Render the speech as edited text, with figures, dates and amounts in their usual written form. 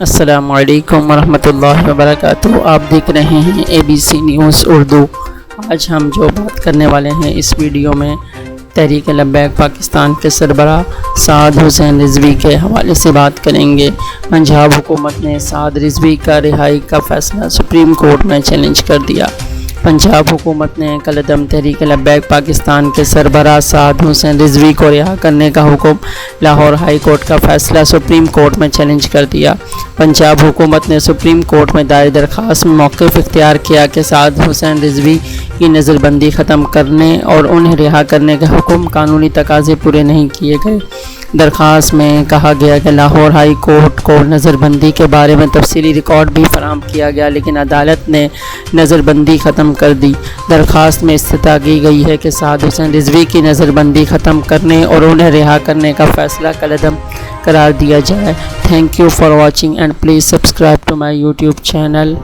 السلام علیکم ورحمۃ اللہ وبرکاتہ۔ آپ دیکھ رہے ہیں ABC نیوز اردو۔ آج ہم جو بات کرنے والے ہیں اس ویڈیو میں تحریک-e-Lubaik پاکستان کے سربراہ سعد رضوی کے حوالے سے بات کریں گے۔ پنجاب حکومت نے سعد رضوی کا رہائی کا فیصلہ سپریم کورٹ میں چیلنج کر دیا۔ پنجاب حکومت نے کالعدم تحریک-e-Lubaik پاکستان کے سربراہ سعد رضوی کو رہا کرنے کا حکم لاہور ہائی کورٹ کا فیصلہ سپریم کورٹ میں چیلنج کر دیا۔ پنجاب حکومت نے سپریم کورٹ میں دائر درخواست میں مؤقف اختیار کیا کہ سعد رضوی کی نظر بندی ختم کرنے اور انہیں رہا کرنے کے حکم قانونی تقاضے پورے نہیں کیے گئے۔ درخواست میں کہا گیا کہ لاہور ہائی کورٹ کو نظر بندی کے بارے میں تفصیلی ریکارڈ بھی فراہم کیا گیا لیکن عدالت نے نظر بندی ختم کر دی۔ درخواست میں استدعا کی گئی ہے کہ سعد رضوی کی نظر بندی ختم کرنے اور انہیں رہا کرنے کا فیصلہ کالعدم قرار دیا جائے۔ Thank you for watching and please subscribe to my YouTube channel.